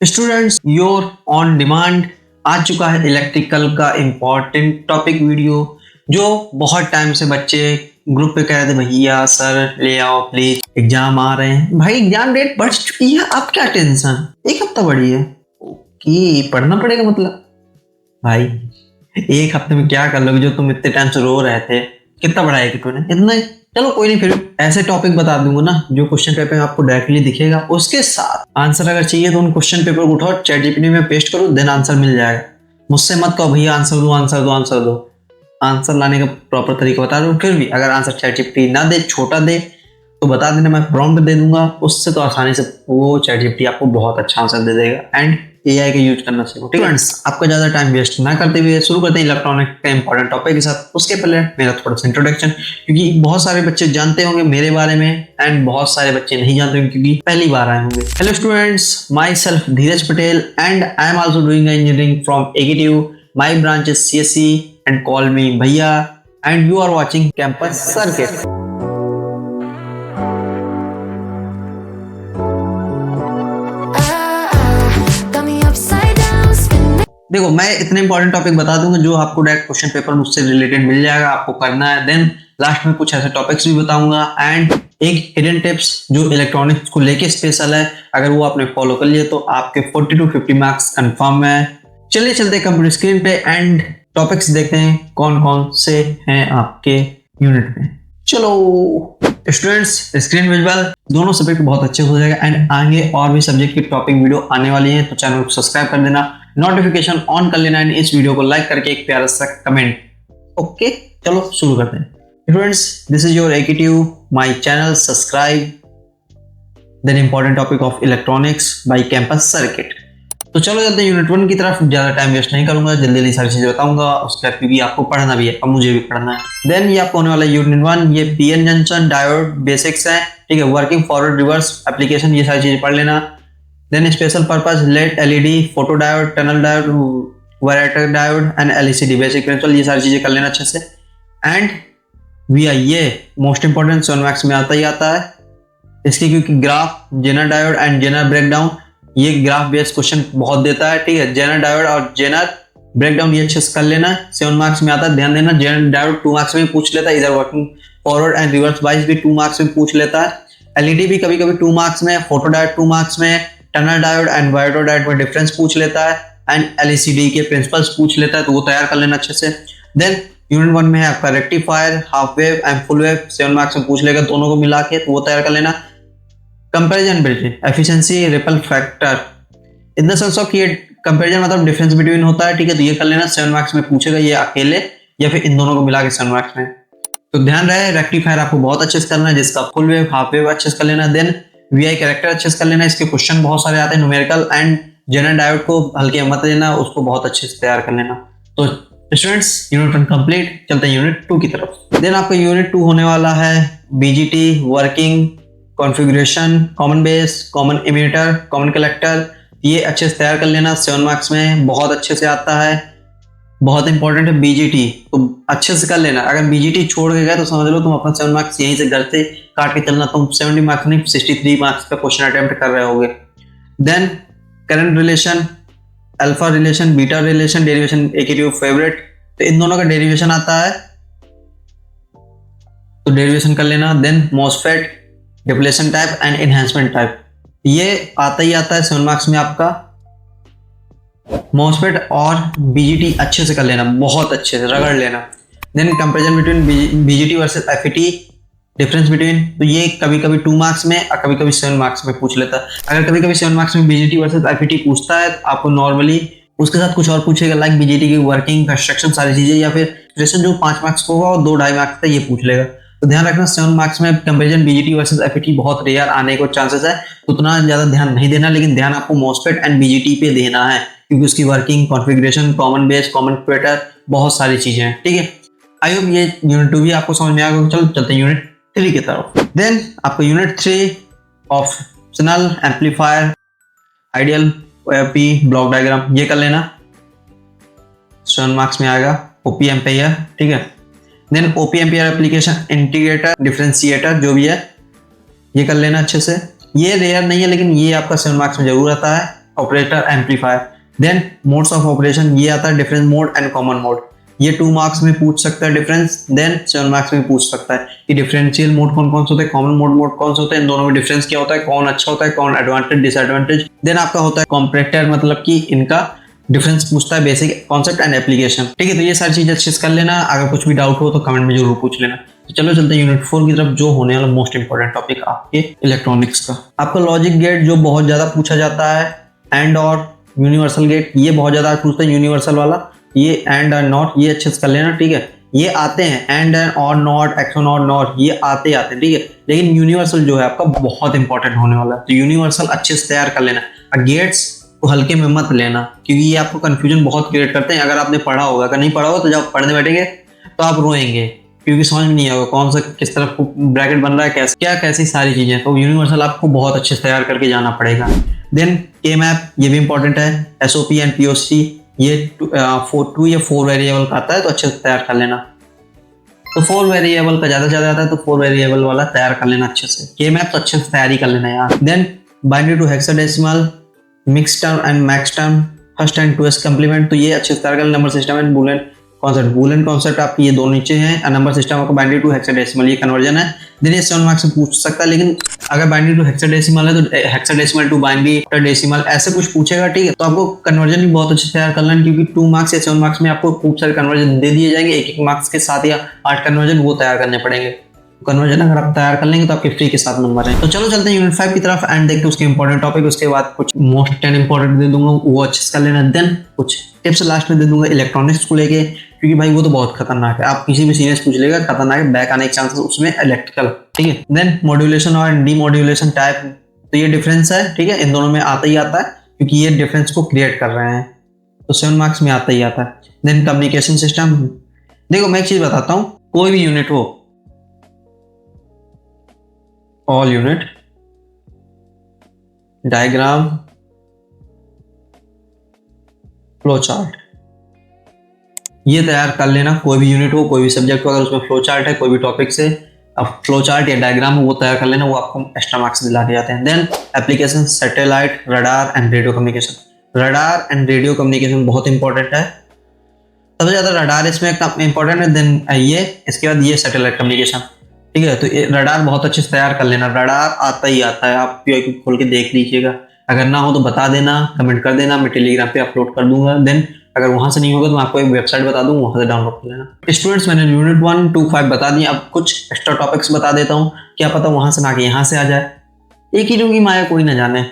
Students, your on demand आ चुका है electrical का इम्पोर्टेंट टॉपिक वीडियो जो बहुत टाइम से बच्चे ग्रुप पे कह रहे थे भैया सर ले आओ प्लीज, एग्जाम आ रहे हैं। भाई एग्जाम डेट बढ़ चुकी है, अब क्या टेंशन, एक हफ्ता बढ़ी है। ओके, पढ़ना पड़ेगा मतलब। भाई एक हफ्ते में क्या कर लोगे जो तुम इतने टाइम से रो रहे थे? कितना पढ़ाया कि तूने इतना ही? चलो कोई नहीं, फिर ऐसे टॉपिक बता दूंगा ना जो क्वेश्चन पेपर में आपको डायरेक्टली दिखेगा, उसके साथ आंसर अगर चाहिए तो उन क्वेश्चन पेपर को उठाओ, चैट जीपीटी में पेस्ट करो, देन आंसर मिल जाएगा। मुझसे मत कहो भैया आंसर दो आंसर दो आंसर दो। आंसर लाने का प्रॉपर तरीका बता दूं, फिर भी अगर आंसर चैट जीपीटी ना दे, छोटा दे, तो बता देना, मैं प्रॉम्प्ट दे दूंगा, उससे तो आसानी से वो चैट जीपीटी आपको बहुत अच्छा आंसर दे देगा। एंड एआई का यूज करना सीखो। फ्रेंड्स, आपका ज्यादा टाइम वेस्ट ना करते हुए शुरू करते हैं इलेक्ट्रॉनिक का इंपॉर्टेंट टॉपिक के साथ। उसके पहले मेरा थोड़ा सा इंट्रोडक्शन, क्योंकि बहुत सारे बच्चे जानते होंगे मेरे बारे में एंड बहुत सारे बच्चे नहीं जानते होंगे क्योंकि पहली बार आए होंगे। Hello students, myself Dheeraj Patel and I am also doing engineering from AKTU. My branch is CSC and call me भैया and you are watching campus circuit. देखो, मैं इतने इंपॉर्टेंट टॉपिक बता दूंगा जो आपको डायरेक्ट क्वेश्चन पेपर मुझसे रिलेटेड मिल जाएगा, आपको करना है। देन लास्ट में कुछ ऐसे टॉपिक्स भी बताऊंगा एंड एक हिडन टिप्स जो इलेक्ट्रॉनिक्स को लेके स्पेशल है। अगर वो आपने फॉलो कर लिए तो आपके 40 to 50 मार्क्स कंफर्म है। चलिए चलते कंप्यूटर स्क्रीन पे एंड टॉपिक्स देखते हैं कौन कौन से हैं आपके यूनिट में। चलो स्टूडेंट्स, स्क्रीन विजुअल दोनों सब्जेक्ट बहुत अच्छे हो जाएगा एंड आगे और भी सब्जेक्ट की टॉपिक वीडियो आने वाली है, तो चैनल को सब्सक्राइब कर देना, नोटिफिकेशन ऑन कर लेना एंड इस वीडियो को लाइक करके एक प्यारा सा कमेंट। ओके, चलो शुरू करते हैं। Students, this is your AKTU, my channel, subscribe then important topic of electronics by campus circuit. तो चलो चलते हैं यूनिट 1 की तरफ। ज्यादा टाइम वेस्ट नहीं करूंगा, जल्दी जल्दी सारी चीजें बताऊंगा, उसके बाद क्योंकि आपको पढ़ना भी है और मुझे भी पढ़ना है। देन ये आपको होने वाला यूनिट 1, ये पीएन जंक्शन डायोड बेसिक्स है, ठीक है, वर्किंग फॉरवर्ड रिवर्स एप्लीकेशन, ये सारी चीजें पढ़ लेना। Then special purpose LED LED, photo diode, tunnel diode, varactor diode and LCD basic principle, ये सारी चीजें कर लेना अच्छे से। एंड वीआई, ये मोस्ट इंपॉर्टेंट 7 मार्क्स में आता ही आता है इसकी, क्योंकि graph, zener diode and zener breakdown, ये ग्राफ बेस्ड क्वेश्चन बहुत देता है, ठीक है। जेनर डायोड और जेनर ब्रेकडाउन ये अच्छे से कर लेना, 7 मार्क्स में आता है, ध्यान देना। जेनर डायोड 2 मार्क्स में पूछ लेता है, इधर working forward and reverse wise भी 2 मार्क्स में पूछ लेता है। एलईडी भी कभी कभी 2 मार्क्स में, फोटो डायोड 2 मार्क्स में, टनल डायोड एंड वायरेटर डायोड में डिफरेंस पूछ लेता है एंड एलसीडी के प्रिंसिपल्स पूछ लेता है, तो वो तैयार कर लेना अच्छे से। देन यूनिट 1 में है आपका rectifier, half wave and full wave, 7 marks में पूछ लेगा दोनों को मिला के, तो वो तैयार कर लेना। Comparison between efficiency ripple factor, in the sense of ये कंपैरिजन मतलब डिफरेंस बिटवीन होता है, ठीक है, तो ये कर लेना, 7 मार्क्स में पूछेगा, ये अकेले या फिर इन दोनों को मिला के 7 मार्क्स में। तो ध्यान रहे, रेक्टिफायर आपको बहुत अच्छे से करना है, जिसका फुल वेव हाफ वेव अच्छे से कर लेना। देन वीआई कैरेक्टर अच्छे से कर लेना, इसके क्वेश्चन बहुत सारे आते हैं न्यूमेरिकल, एंड जेनर डायोड को हल्के मत लेना, उसको बहुत अच्छे से तैयार कर लेना। तो स्टूडेंट्स, यूनिट 1 कंप्लीट, चलते हैं यूनिट 2 की तरफ। देन आपका यूनिट 2 होने वाला है BGT, working, configuration, common base, common emitter, common collector, ये अच्छे से तैयार कर लेना, 7 मार्क्स में बहुत अच्छे से आता है, बहुत इंपॉर्टेंट है बीजीटी, तो अच्छे से कर लेना। अगर बीजीटी छोड़ के गए तो समझ लो तुम अपना 7 मार्क्स यहीं से घर से काट के चलना, तुम 70 मार्क्स नहीं 63 मार्क्स का क्वेश्चन अटेम्प्ट कर रहे होगे। Then current relation, alpha relation, beta relation, derivation AKTU favourite, तो इन दोनों का डेरिवेशन आता है, तो डेरिवेशन कर लेना। Then MOSFET, depletion type and enhancement type, ये आता ही आता है 7 मार्क्स में आपका। मॉसफेट और बीजीटी अच्छे से कर लेना, बहुत अच्छे से रगड़ लेना। Then comparison between BJT versus FET, difference between, तो ये कभी कभी 2 मार्क्स में और कभी कभी 7 मार्क्स में पूछ लेता है। अगर कभी कभी 7 मार्क्स में बीजीटी वर्सेस एफईटी पूछता है, आपको नॉर्मली उसके साथ कुछ और पूछेगा, लाइक बीजीटी की वर्किंग, कंस्ट्रक्शन, सारी चीजें, या फिर क्वेश्चन जो 5 मार्क्स को होगा और 2-2.5 मार्क्स का ये पूछ लेगा। तो ध्यान रखना, 7 मार्क्स में कंपैरिजन बीजीटी वर्सेस एफईटी बहुत रेयर आने को चांसेस है, तो उतना ज्यादा ध्यान नहीं देना, लेकिन ध्यान आपको मॉसफेट एंड बीजीटी पे देना है, क्योंकि उसकी working, configuration, common base, common equator, बहुत सारी चीजें हैं, ठीक है। आई होप ये यूनिट 2 भी आपको समझ में आएगा। चलो चलते हैं यूनिट 3 की तरफ। देन आपका unit 3 optional amplifier, ideal, OAP, block diagram, ये कर लेना, 7 मार्क्स में आएगा। ओपी एम्पेयर, ठीक है। Then op amp application, integrator, differentiator, जो भी है ये कर लेना अच्छे से। ये रेयर नहीं है, लेकिन ये आपका 7 मार्क्स में जरूर आता है। Operator, amplifier. Then modes of operation, ये आता है difference mode and common mode. ये 2 मार्क्स में पूछ सकता है डिफरेंस। देन 7 मार्क्स में पूछ सकता है कि डिफरेंशियल मोड कौन कौन से होते हैं, कॉमन मोड कौन से होते हैं, इन दोनों में डिफरेंस क्या होता है, कौन अच्छा होता है, कौन एडवांटेज डिसएडवांटेज। देन आपका होता है कॉम्परेटर, मतलब कि इनका डिफरेंस पूछता है, बेसिक कॉन्सेप्ट एंड एप्लीकेशन। ठीक है, तो ये सारी चीजें अच्छे से कर लेना। अगर कुछ भी डाउट हो तो कमेंट में जरूर पूछ लेना। तो चलो चलते हैं यूनिट 4 की तरफ, जो होने वाला मोस्ट इंपॉर्टेंट टॉपिक आपके इलेक्ट्रॉनिक्स का। आपका लॉजिक गेट जो बहुत ज्यादा पूछा जाता है, एंड और यूनिवर्सल गेट, ये बहुत ज्यादा पूछते हैं यूनिवर्सल वाला। ये एंड और नॉट, ये अच्छे से कर लेना। ठीक है, ये आते हैं एंड और नॉट, एक्सो और नॉट, ये आते हैं। ठीक है, लेकिन यूनिवर्सल जो है आपका बहुत इंपॉर्टेंट होने वाला है, तो यूनिवर्सल अच्छे से तैयार कर लेना। और गेट्स को हल्के में मत लेना, क्योंकि ये आपको कंफ्यूजन बहुत क्रिएट करते हैं। अगर आपने पढ़ा होगा, अगर नहीं पढ़ा होगा तो जब पढ़ने बैठेंगे तो आप रोएंगे, क्योंकि समझ में नहीं आएगा कौन सा किस तरफ ब्रैकेट बन रहा है, कैसे क्या कैसी सारी चीजें। तो यूनिवर्सल आपको बहुत अच्छे से तैयार करके जाना पड़ेगा। देन के मैप, ये भी इंपॉर्टेंट है। एसओपी एंड पीओसी, ये 2 या 4 वेरिएबल का आता है, तो अच्छे से तैयार कर लेना। तो 4 वेरिएबल का ज्यादा आता है, तो 4 वेरिएबल वाला तैयार कर लेना अच्छे से। के मैप तो अच्छे से तैयारी कर लेना यार। देन बाइनरी टू हेक्साडेसिमल, मिक्स term and max term, first and two's complement, तो ये अच्छे से तैयार कर लेना। Number system and Boolean concept, Boolean concept आपकी ये दो नीचे हैं। नंबर सिस्टम आपका बाइनरी टू हेक्साडेसिमल, ये कन्वर्जन है। दिन ये 7 मार्क्स से पूछ सकता है, लेकिन अगर बाइनरी टू हेक्साडेसिमल है तो हेक्साडेसिमल टू बाइनरी डेसिमल ऐसे कुछ पूछेगा। ठीक है, तो आपको कन्वर्जन भी बहुत अच्छे से तैयार करना है, क्योंकि 2 मार्क्स या 7 मार्क्स में आपको खूब सारे कन्वर्जन दे दिए जाएंगे। एक मार्क्स के 7 या 8 कन्वर्जन वो तैयार करने पड़ेंगे। कन्वर्जन अगर आप तैयार कर लेंगे तो आपके फ्री के 7 नंबर है। तो चलो चलते हैं यूनिट 5 की तरफ एंड देखते हैं उसके इंपॉर्टेंट टॉपिक। उसके बाद कुछ मोस्ट 10 इंपॉर्टेंट दे दूंगा, वो अच्छे से कर लेना। देन कुछ टिप्स लास्ट में दे दूंगा इलेक्ट्रॉनिक्स को लेके, क्योंकि भाई वो तो बहुत खतरनाक है। आप किसी भी सीनियर पूछ लेगा, खतरनाक है, बैक आने के चांसेस उसमें इलेक्ट्रिकल। ठीक है, देन मॉड्यूलेशन और डीमॉड्यूलेशन टाइप, तो ये डिफरेंस है। ठीक है, इन दोनों में आता ही आता है, क्योंकि ये डिफरेंस को क्रिएट कर रहे हैं, तो 7 मार्क्स में आता ही आता है। देन कम्युनिकेशन सिस्टम, देखो मैं एक चीज बताता हूँ, कोई भी यूनिट हो, all unit, diagram, flow chart, ये तैयार कर लेना। कोई भी यूनिट हो, कोई भी सब्जेक्ट हो, अगर उसमें फ्लो चार्ट है कोई भी टॉपिक से, अब फ्लो चार्ट या डायग्राम हो वो तैयार कर लेना, वो आपको एक्स्ट्रा मार्क्स दिला के जाते हैं। Then application, satellite, radar and radio communication. Radar and radio communication बहुत इंपॉर्टेंट है, सबसे ज्यादा रडार इसमें इंपॉर्टेंट है। देन ये, इसके बाद ये सैटेलाइट कम्युनिकेशन। ठीक है, तो रडार बहुत अच्छे से तैयार कर लेना। रडार आता ही आता है, आप खोल के देख लीजिएगा। अगर ना हो तो बता देना, कमेंट कर देना, मैं टेलीग्राम पे अपलोड कर दूंगा। देन अगर वहां से नहीं होगा तो मैं आपको एक वेबसाइट बता दूंगा, वहां से डाउनलोड कर लेना। स्टूडेंट्स, मैंने यूनिट 1 2 5 बता दिए, अब कुछ एक्स्ट्रा टॉपिक्स बता देता हूँ, क्या पता वहां से ना के यहाँ से आ जाए। एक ही की माया कोई ना जाने।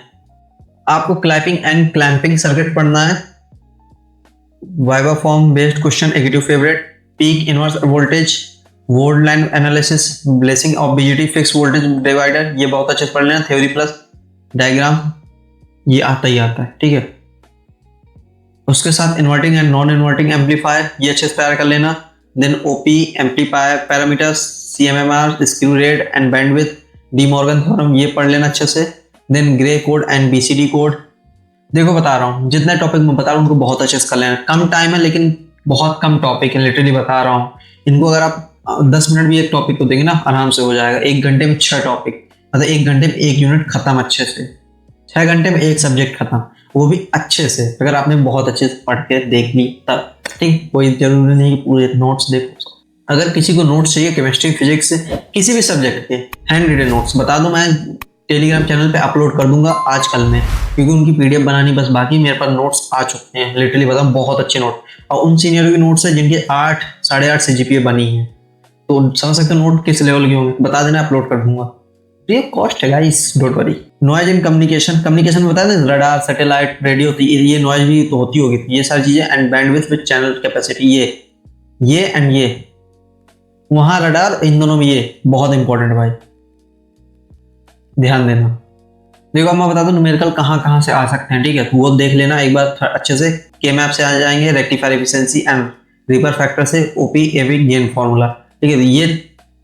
आपको क्लैपिंग एंड क्लैंपिंग सर्किट पढ़ना है, viva form based question 82 favourite, peak inverse voltage, volt line analysis, blessing of BJT, fix voltage divider, ये बहुत अच्छे से पढ़ लेना। थ्योरी प्लस डायग्राम, ये आता ही आता है। ठीक है, उसके साथ inverting and non inverting amplifier, ये अच्छे से तैयार कर लेना। Then op, amplifier parameters, CMRR, slew rate and bandwidth, De Morgan theorem, ये पढ़ लेना अच्छे से। Then gray code and BCD code, देखो बता रहा हूँ जितने टॉपिक मैं बता रहा हूँ उनको बहुत अच्छे से कर लेना। कम टाइम है लेकिन बहुत कम टॉपिक है, लिटरली बता रहा हूँ। इनको अगर आप 10 मिनट भी एक टॉपिक को देंगे ना, आराम से हो जाएगा। 1 घंटे में 6 टॉपिक, मतलब 1 घंटे में 1 यूनिट खत्म अच्छे से। 6 घंटे में 1 सब्जेक्ट खत्म, वो भी अच्छे से, अगर आपने बहुत अच्छे से पढ़ के देख ली तब। ठीक, कोई जरूरी नहीं कि पूरे नोट्स देखो। अगर किसी को नोट्स चाहिए केमिस्ट्री, फिजिक्स, किसी भी सब्जेक्ट के हैंड रिटन नोट्स, बता दो, मैं टेलीग्राम चैनल पे अपलोड कर दूंगा आज कल में, क्योंकि उनकी पीडीएफ बनानी बस बाकी, मेरे पास नोट्स आ चुके हैं। लिटरली बताऊं, बहुत अच्छे नोट, और उन सीनियरों के नोट्स है जिनके 8 8.5 से जीपीए बनी है, तो समझ सकते हो नोट किस लेवल के होंगे। बता देना, अपलोड कर दूंगा, फ्री ऑफ कॉस्ट है guys, don't worry. Noise in communication, communication में बता दें, रडार, सैटेलाइट, रेडियो, ये नॉइज भी तो होती होगी, ये सारी चीजें। And bandwidth with channel capacity, ये एंड ये, वहां रडार, इन दोनों में ये बहुत इंपॉर्टेंट है भाई, ध्यान देना। देखो अब मैं बता दूं न्यूमेरिकल कहाँ से आ सकते हैं। ठीक है, तो वो देख लेना एक बार अच्छे से। के मैप से आ जाएंगे, rectifier efficiency and ripper factor से ओपी एवी गेन फॉर्मूला। ठीक है, ये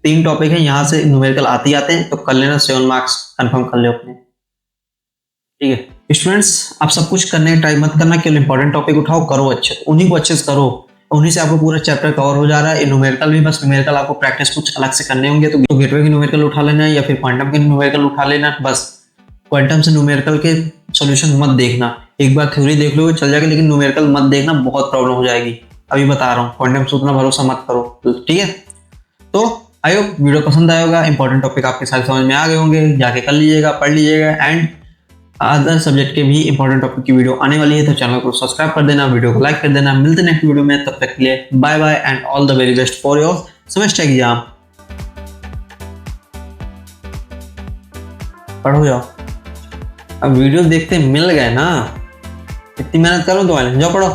3 टॉपिक है, यहाँ से न्यूमेरिकल आते ही आते हैं, तो कर लेना, 7 मार्क्स कंफर्म कर ले अपने। ठीक है स्टूडेंट्स, आप सब कुछ करने का ट्राई मत करना, केवल इंपॉर्टेंट टॉपिक उठाओ, करो अच्छे, उन्हीं को अच्छे से करो, उन्हीं से आपको पूरा चैप्टर कवर हो जा रहा है। न्यूमेरिकल भी, बस न्यूमेरिकल आपको प्रैक्टिस कुछ अलग से करने होंगे, तो गेटवे की न्यूमेरिकल उठा लेना या फिर क्वांटम के न्यूमेरिकल उठा लेना। बस क्वांटम से न्यूमेरिकल के सॉल्यूशन मत देखना, एक बार थ्योरी देख लो चल जाएगा, लेकिन न्यूमेरिकल मत देखना, बहुत प्रॉब्लम हो जाएगी। अभी बता रहा हूँ, क्वांटम से उतना भरोसा मत करो, ठीक है। तो आई होप वीडियो पसंद आया होगा, इंपॉर्टेंट टॉपिक आपके साथ समझ में आ गए होंगे, जाके कर लीजिएगा, पढ़ लीजिएगा। एंड अदर सब्जेक्ट के भी इंपॉर्टेंट टॉपिक की वीडियो आने वाली है, तो चैनल को सब्सक्राइब कर देना, वीडियो को लाइक कर देना। मिलते हैं नेक्स्ट वीडियो में, तब तक के लिए bye bye and all the very best for your semester exam. पढ़ो जाओ, अब वीडियो देखते मिल गए ना, इतनी मेहनत करो तो जाओ पढ़ो।